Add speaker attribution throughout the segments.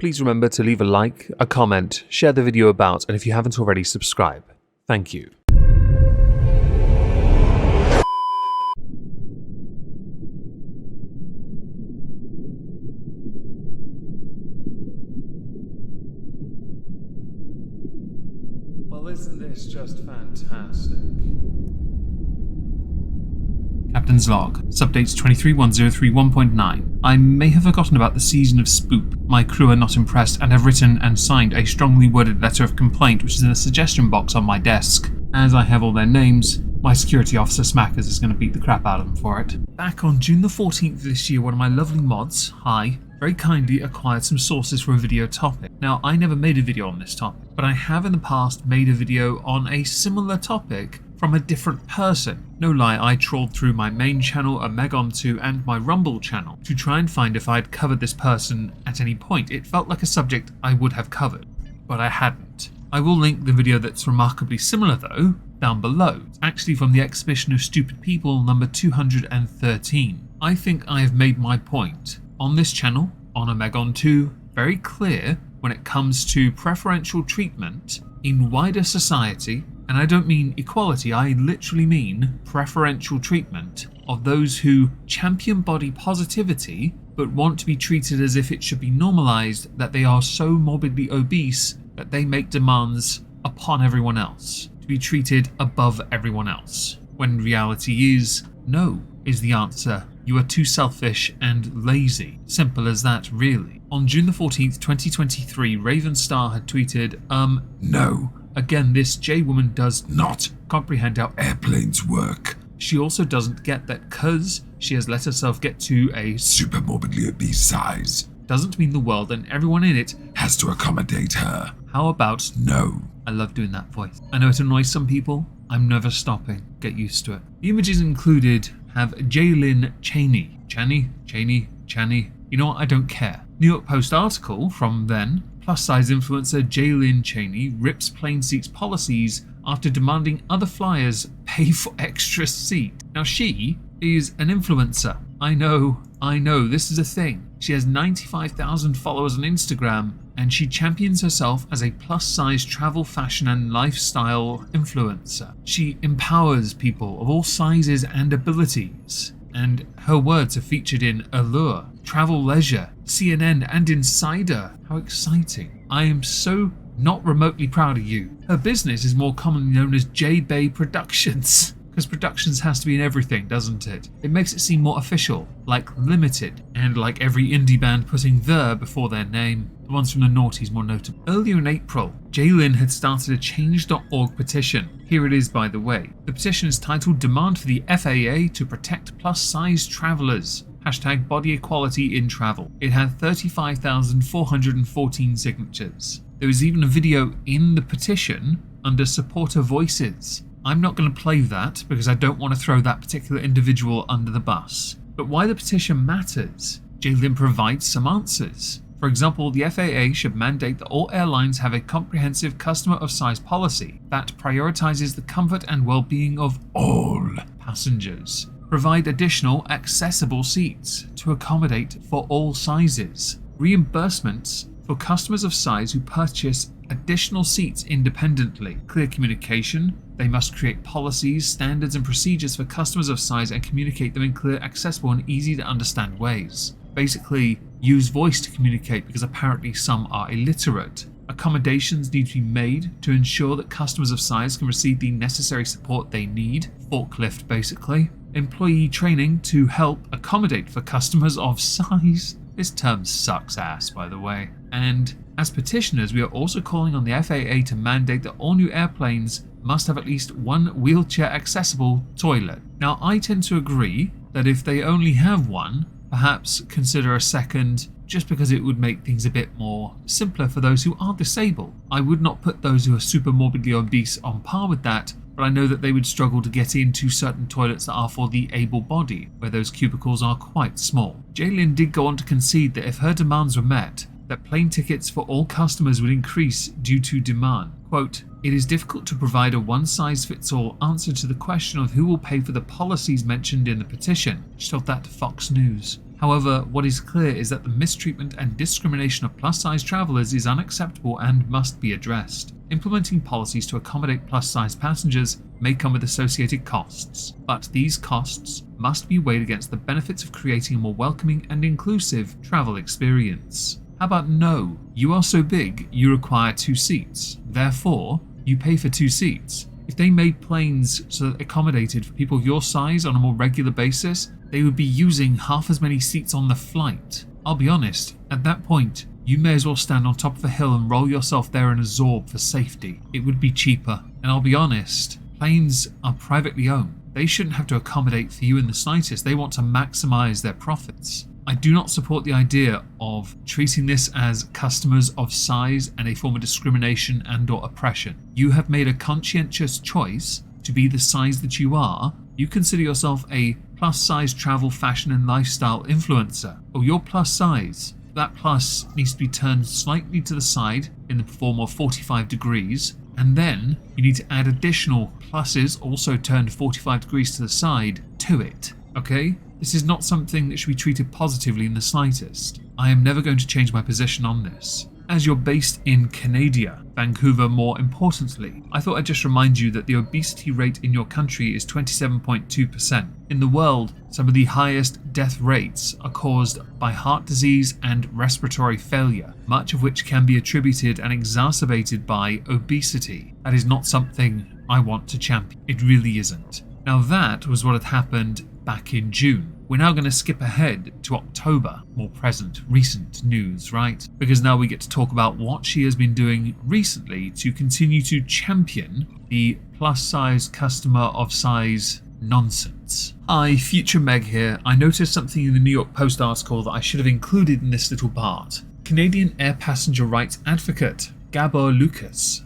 Speaker 1: please remember to leave a like, a comment, share the video about, and if you haven't already, subscribe. Thank you. Well, isn't this just fantastic? Captain's Log, Subdates 231031.9. I may have forgotten about the season of Spoop. My crew are not impressed and have written and signed a strongly worded letter of complaint which is in the suggestion box on my desk. As I have all their names, my security officer Smackers is going to beat the crap out of them for it. Back on June the 14th of this year, one of my lovely mods, Hi, very kindly acquired some sources for a video topic. Now, I never made a video on this topic, but I have in the past made a video on a similar topic from a different person. No lie, I trawled through my main channel, a Megon2 and my Rumble channel to try and find if I'd covered this person at any point. It felt like a subject I would have covered, but I hadn't. I will link the video that's remarkably similar though, down below. It's actually from the Exhibition of Stupid People number 213. I think I have made my point on this channel, on a Megon2, very clear when it comes to preferential treatment in wider society. And I don't mean equality, I literally mean preferential treatment of those who champion body positivity but want to be treated as if it should be normalized that they are so morbidly obese that they make demands upon everyone else, to be treated above everyone else. When reality is, no, is the answer. You are too selfish and lazy. Simple as that, really. On June the 14th, 2023, Ravenstar had tweeted, no. Again, this J-woman does not comprehend how airplanes work. She also doesn't get that cause she has let herself get to a super morbidly obese size doesn't mean the world and everyone in it has to accommodate her. How about no? I love doing that voice. I know it annoys some people. I'm never stopping. Get used to it. The images included have Jae-Lynn Chaney. Chaney. You know what? I don't care. New York Post article from then. Plus-size influencer Jae-Lynn Chaney rips plane seats policies after demanding other flyers pay for extra seat. Now she is an influencer. I know, this is a thing. She has 95,000 followers on Instagram and she champions herself as a plus-size travel, fashion and lifestyle influencer. She empowers people of all sizes and abilities. And her words are featured in Allure, Travel Leisure, CNN and Insider. How exciting. I am so not remotely proud of you. Her business is more commonly known as J-Bay Productions. Because productions has to be in everything, doesn't it? It makes it seem more official, like limited, and like every indie band putting the before their name. The ones from the noughties more notable. Earlier in April, Jae-Lynn had started a change.org petition. Here it is, by the way. The petition is titled Demand for the FAA to Protect Plus-Size Travelers. Hashtag Body Equality in Travel. It had 35,414 signatures. There was even a video in the petition under Supporter Voices. I'm not going to play that because I don't want to throw that particular individual under the bus. But why the petition matters, Jae-Lynn provides some answers. For example, the FAA should mandate that all airlines have a comprehensive customer of size policy that prioritizes the comfort and well-being of all passengers. Provide additional accessible seats to accommodate for all sizes. Reimbursements for customers of size who purchase additional seats independently. Clear communication. They must create policies, standards and procedures for customers of size and communicate them in clear, accessible and easy to understand ways. Basically, use voice to communicate because apparently some are illiterate. Accommodations need to be made to ensure that customers of size can receive the necessary support they need. Forklift, basically. Employee training to help accommodate for customers of size. This term sucks ass, by the way. And as petitioners, we are also calling on the FAA to mandate that all new airplanes must have at least one wheelchair-accessible toilet. Now, I tend to agree that if they only have one, perhaps consider a second, just because it would make things a bit more simpler for those who are disabled. I would not put those who are super morbidly obese on par with that, but I know that they would struggle to get into certain toilets that are for the able-bodied, where those cubicles are quite small. Jae-Lynn did go on to concede that if her demands were met, that plane tickets for all customers would increase due to demand. Quote, "It is difficult to provide a one-size-fits-all answer to the question of who will pay for the policies mentioned in the petition," she told that to Fox News. However, what is clear is that the mistreatment and discrimination of plus-size travellers is unacceptable and must be addressed. Implementing policies to accommodate plus-size passengers may come with associated costs, but these costs must be weighed against the benefits of creating a more welcoming and inclusive travel experience. How about no? You are so big, you require 2 seats. Therefore, you pay for 2 seats. If they made planes so that accommodated for people your size on a more regular basis, they would be using half as many seats on the flight. I'll be honest, at that point, you may as well stand on top of a hill and roll yourself there in a Zorb for safety. It would be cheaper. And I'll be honest, planes are privately owned. They shouldn't have to accommodate for you in the slightest. They want to maximize their profits. I do not support the idea of treating this as customers of size and a form of discrimination and/or oppression. You have made a conscientious choice to be the size that you are. You consider yourself a plus-size travel, fashion and lifestyle influencer. Oh, you're plus size. That plus needs to be turned slightly to the side in the form of 45 degrees, and then you need to add additional pluses also turned 45 degrees to the side to it, okay? This is not something that should be treated positively in the slightest. I am never going to change my position on this. As you're based in Canada, Vancouver more importantly, I thought I'd just remind you that the obesity rate in your country is 27.2%. In the world, some of the highest death rates are caused by heart disease and respiratory failure, much of which can be attributed and exacerbated by obesity. That is not something I want to champion. It really isn't. Now that was what had happened back in June. We're now going to skip ahead to October, more present, recent news, right? Because now we get to talk about what she has been doing recently to continue to champion the plus-size customer of size nonsense. Hi, Future Meg here. I noticed something in the New York Post article that I should have included in this little part. Canadian air passenger rights advocate Gabor Lukacs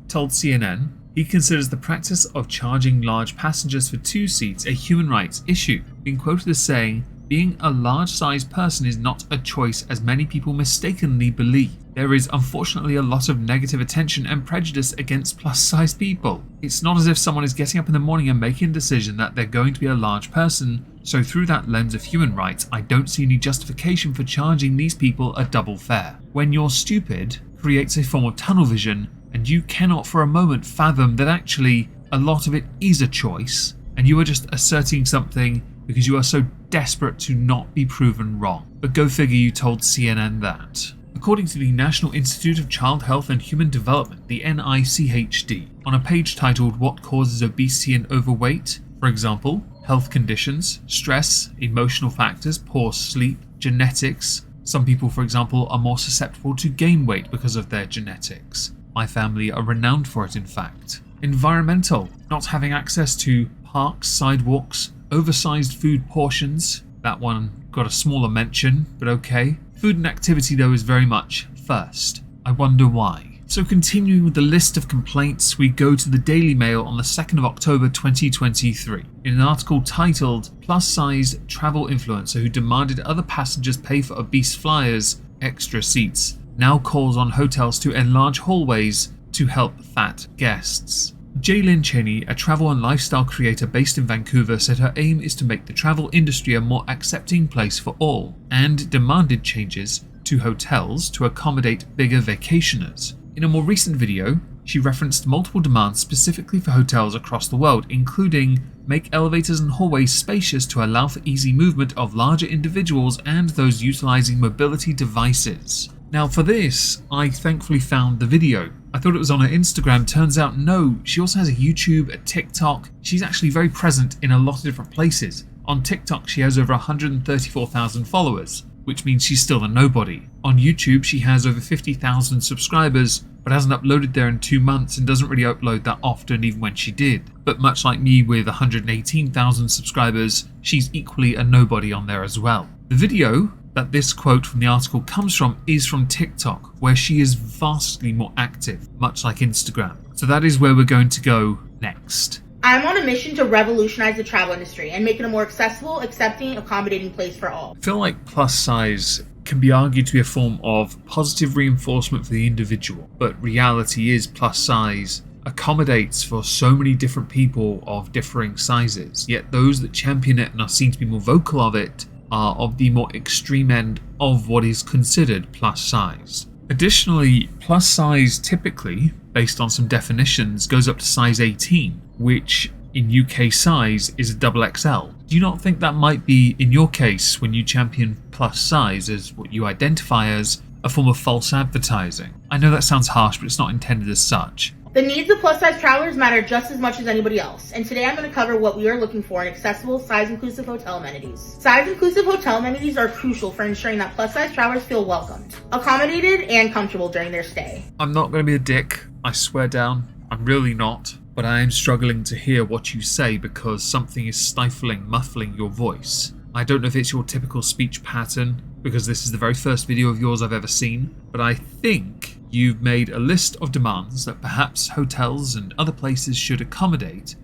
Speaker 1: told CNN he considers the practice of charging large passengers for 2 seats a human rights issue, being quoted as saying, "Being a large-sized person is not a choice as many people mistakenly believe. There is unfortunately a lot of negative attention and prejudice against plus-sized people. It's not as if someone is getting up in the morning and making a decision that they're going to be a large person, so through that lens of human rights, I don't see any justification for charging these people a double fare. When you're stupid, creates a form of tunnel vision, and you cannot for a moment fathom that actually a lot of it is a choice, and you are just asserting something because you are so desperate to not be proven wrong." But go figure, you told CNN that. According to the National Institute of Child Health and Human Development, the NICHD, on a page titled "What Causes Obesity and Overweight?", for example, health conditions, stress, emotional factors, poor sleep, genetics. Some people, for example, are more susceptible to gain weight because of their genetics. My family are renowned for it, in fact. Environmental, not having access to parks, sidewalks, oversized food portions. That one got a smaller mention, but okay. Food and activity, though, is very much first. I wonder why. So continuing with the list of complaints, we go to the Daily Mail on the 2nd of October 2023 in an article titled "Plus-Sized Travel Influencer Who Demanded Other Passengers Pay for Obese Flyers Extra Seats Now Calls on Hotels to Enlarge Hallways to Help Fat Guests." Jae-Lynn Chaney, a travel and lifestyle creator based in Vancouver, said her aim is to make the travel industry a more accepting place for all, and demanded changes to hotels to accommodate bigger vacationers. In a more recent video, she referenced multiple demands specifically for hotels across the world, including make elevators and hallways spacious to allow for easy movement of larger individuals and those utilizing mobility devices. Now for this, I thankfully found the video. I thought it was on her Instagram, turns out no, she also has a YouTube, a TikTok. She's actually very present in a lot of different places. On TikTok she has over 134,000 followers, which means she's still a nobody. On YouTube she has over 50,000 subscribers, but hasn't uploaded there in 2 months and doesn't really upload that often even when she did. But much like me with 118,000 subscribers, she's equally a nobody on there as well. The video that this quote from the article comes from is from TikTok, where she is vastly more active, much like Instagram. So that is where we're going to go next.
Speaker 2: I'm on a mission to revolutionize the travel industry and make it a more accessible, accepting, accommodating place for all.
Speaker 1: I feel like plus size can be argued to be a form of positive reinforcement for the individual, but reality is plus size accommodates for so many different people of differing sizes, yet those that champion it and are seen to be more vocal of it are of the more extreme end of what is considered plus size. Additionally, plus size typically, based on some definitions, goes up to size 18, which in UK size is a double XL. Do you not think that might be, in your case, when you champion plus size as what you identify as a form of false advertising? I know that sounds harsh, but it's not intended as such.
Speaker 2: The needs of plus-size travelers matter just as much as anybody else, and today I'm going to cover what we are looking for in accessible, size-inclusive hotel amenities. Size-inclusive hotel amenities are crucial for ensuring that plus-size travelers feel welcomed, accommodated, and comfortable during their stay.
Speaker 1: I'm not going to be a dick, I swear down. I'm really not. But I am struggling to hear what you say because something is stifling, muffling your voice. I don't know if it's your typical speech pattern, because this is the very first video of yours I've ever seen, but I think you've made a list of demands that perhaps hotels and other places should accommodate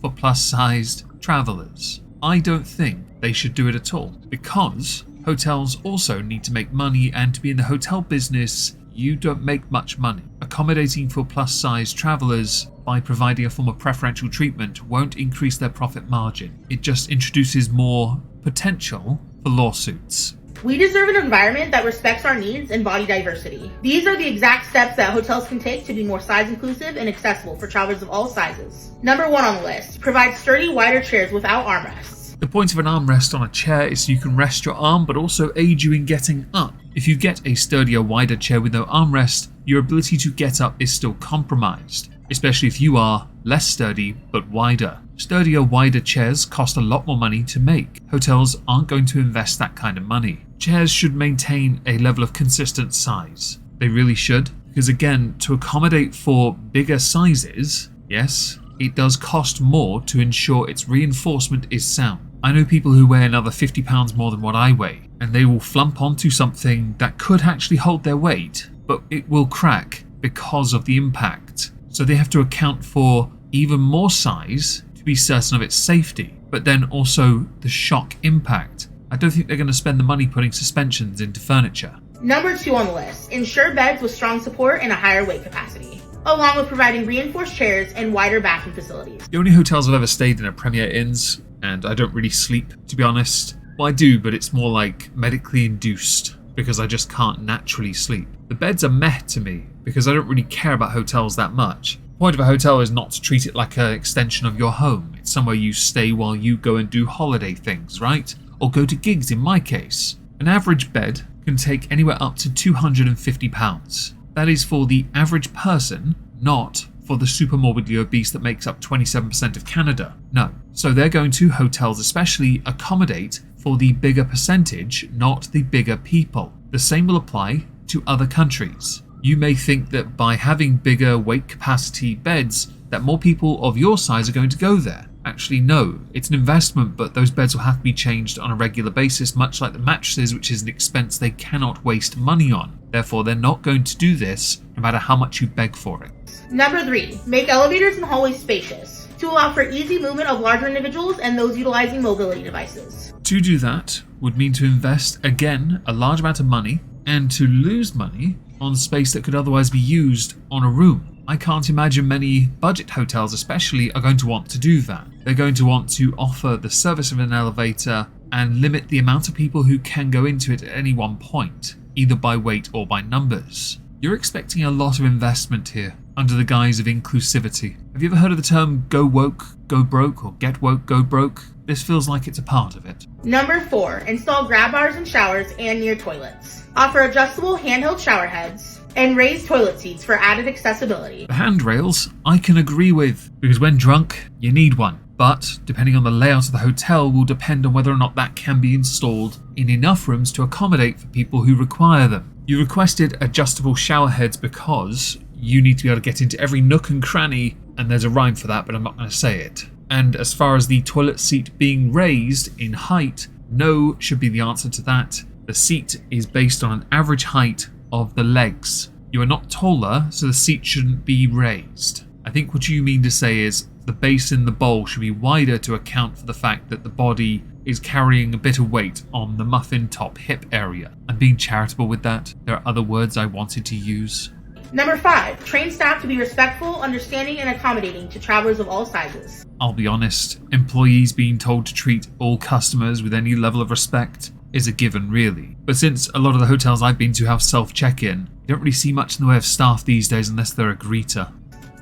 Speaker 1: for plus-sized travellers. I don't think they should do it at all, because hotels also need to make money, and to be in the hotel business, you don't make much money. Accommodating for plus-sized travellers by providing a form of preferential treatment won't increase their profit margin. It just introduces more potential for lawsuits.
Speaker 2: We deserve an environment that respects our needs and body diversity. These are the exact steps that hotels can take to be more size-inclusive and accessible for travelers of all sizes. Number 1 on the list, provide sturdy, wider chairs without armrests.
Speaker 1: The point of an armrest on a chair is so you can rest your arm, but also aid you in getting up. If you get a sturdier, wider chair with no armrest, your ability to get up is still compromised, especially if you are less sturdy but wider. Sturdier, wider chairs cost a lot more money to make. Hotels aren't going to invest that kind of money. Chairs should maintain a level of consistent size. They really should, because again, to accommodate for bigger sizes, yes, it does cost more to ensure its reinforcement is sound. I know people who weigh another 50 pounds more than what I weigh, and they will flump onto something that could actually hold their weight, but it will crack because of the impact. So they have to account for even more size to be certain of its safety, but then also the shock impact. I don't think they're going to spend the money putting suspensions into furniture.
Speaker 2: Number 2 on the list, ensure beds with strong support and a higher weight capacity, along with providing reinforced chairs and wider bathroom facilities.
Speaker 1: The only hotels I've ever stayed in are Premier Inns, and I don't really sleep, to be honest. Well, I do, but it's more like medically induced, because I just can't naturally sleep. The beds are meh to me, because I don't really care about hotels that much. The point of a hotel is not to treat it like an extension of your home. It's somewhere you stay while you go and do holiday things, right? Or go to gigs in my case. An average bed can take anywhere up to £250. That is for the average person, not for the super morbidly obese that makes up 27% of Canada. No. So they're going to, hotels especially, accommodate for the bigger percentage, not the bigger people. The same will apply to other countries. You may think that by having bigger weight capacity beds, that more people of your size are going to go there. Actually, no. It's an investment, but those beds will have to be changed on a regular basis, much like the mattresses, which is an expense they cannot waste money on. Therefore, they're not going to do this, no matter how much you beg for it.
Speaker 2: Number 3, make elevators and hallways spacious, to allow for easy movement of larger individuals and those utilizing mobility devices.
Speaker 1: To do that would mean to invest, again, a large amount of money, and to lose money on space that could otherwise be used on a room. I can't imagine many budget hotels especially are going to want to do that. They're going to want to offer the service of an elevator and limit the amount of people who can go into it at any one point, either by weight or by numbers. You're expecting a lot of investment here, under the guise of inclusivity. Have you ever heard of the term go woke, go broke, or get woke, go broke? This feels like it's a part of it.
Speaker 2: Number 4, install grab bars in showers and near toilets. Offer adjustable handheld shower heads and raised toilet seats for added accessibility.
Speaker 1: The handrails I can agree with, because when drunk, you need one. But, depending on the layout of the hotel, will depend on whether or not that can be installed in enough rooms to accommodate for people who require them. You requested adjustable shower heads because you need to be able to get into every nook and cranny, and there's a rhyme for that, but I'm not going to say it. And as far as the toilet seat being raised in height, no should be the answer to that. The seat is based on an average height of the legs. You are not taller, so the seat shouldn't be raised. I think what you mean to say is the base in the bowl should be wider to account for the fact that the body is carrying a bit of weight on the muffin top hip area. I'm being charitable with that. There are other words I wanted to use.
Speaker 2: Number 5, train staff to be respectful, understanding, and accommodating to travelers of all sizes.
Speaker 1: I'll be honest, employees being told to treat all customers with any level of respect is a given, really. But since a lot of the hotels I've been to have self-check-in, you don't really see much in the way of staff these days unless they're a greeter.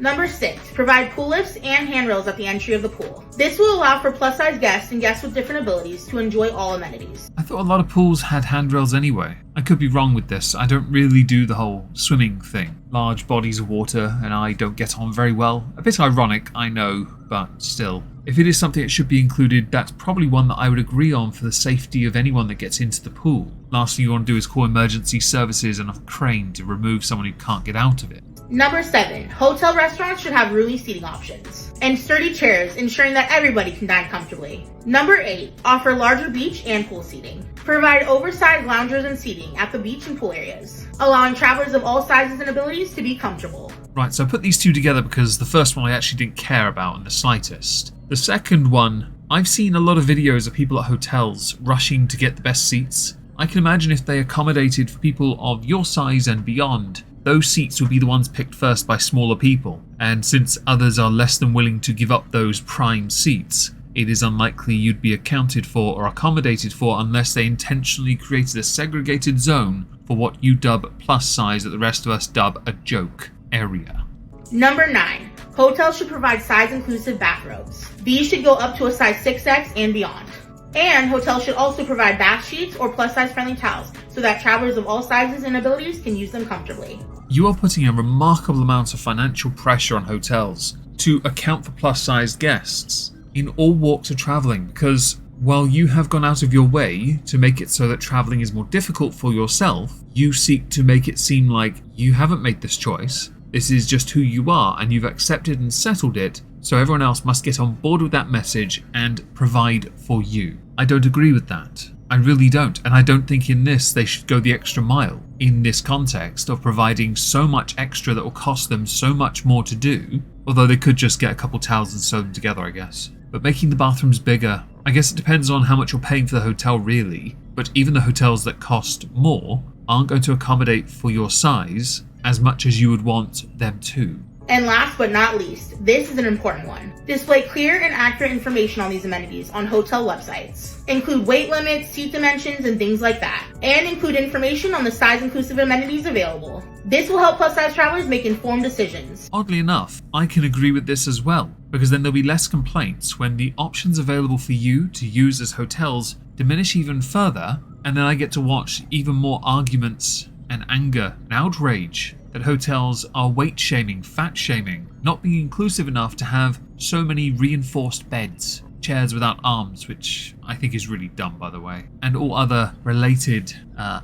Speaker 2: Number 6, provide pool lifts and handrails at the entry of the pool. This will allow for plus-size guests and guests with different abilities to enjoy all amenities.
Speaker 1: I thought a lot of pools had handrails anyway. I could be wrong with this. I don't really do the whole swimming thing. Large bodies of water and I don't get on very well. A bit ironic, I know, but still. If it is something that should be included, that's probably one that I would agree on for the safety of anyone that gets into the pool. Last thing you want to do is call emergency services and a crane to remove someone who can't get out of it.
Speaker 2: Number 7, hotel restaurants should have roomy seating options and sturdy chairs, ensuring that everybody can dine comfortably. Number 8, offer larger beach and pool seating. Provide oversized loungers and seating at the beach and pool areas, allowing travelers of all sizes and abilities to be comfortable.
Speaker 1: Right, so I put these two together because the first one I actually didn't care about in the slightest. The second one, I've seen a lot of videos of people at hotels rushing to get the best seats. I can imagine if they accommodated for people of your size and beyond, those seats would be the ones picked first by smaller people, and since others are less than willing to give up those prime seats, it is unlikely you'd be accounted for or accommodated for unless they intentionally created a segregated zone for what you dub plus size that the rest of us dub a joke area.
Speaker 2: Number 9, hotels should provide size-inclusive bathrobes. These should go up to a size 6X and beyond. And hotels should also provide bath sheets or plus-size friendly towels so that travelers of all sizes and abilities can use them comfortably.
Speaker 1: You are putting a remarkable amount of financial pressure on hotels to account for plus-sized guests in all walks of travelling, because while you have gone out of your way to make it so that travelling is more difficult for yourself, you seek to make it seem like you haven't made this choice. This is just who you are and you've accepted and settled it, so everyone else must get on board with that message and provide for you. I don't agree with that. I really don't, and I don't think in this they should go the extra mile in this context of providing so much extra that will cost them so much more to do, although they could just get a couple towels and sew them together, I guess. But making the bathrooms bigger, I guess it depends on how much you're paying for the hotel really, but even the hotels that cost more aren't going to accommodate for your size as much as you would want them to.
Speaker 2: And last but not least, this is an important one. Display clear and accurate information on these amenities on hotel websites. Include weight limits, seat dimensions, and things like that. And include information on the size-inclusive amenities available. This will help plus-size travelers make informed decisions.
Speaker 1: Oddly enough, I can agree with this as well, because then there'll be less complaints when the options available for you to use as hotels diminish even further, and then I get to watch even more arguments and anger and outrage that hotels are weight shaming, fat shaming, not being inclusive enough to have so many reinforced beds, chairs without arms, which I think is really dumb by the way, and all other related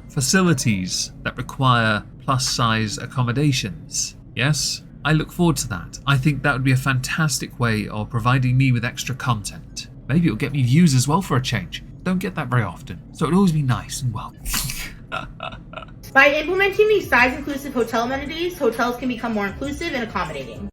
Speaker 1: facilities that require plus size accommodations. Yes, I look forward to that. I think that would be a fantastic way of providing me with extra content. Maybe it'll get me views as well for a change. Don't get that very often, so it'll always be nice and welcome.
Speaker 2: By implementing these size-inclusive hotel amenities, hotels can become more inclusive and accommodating.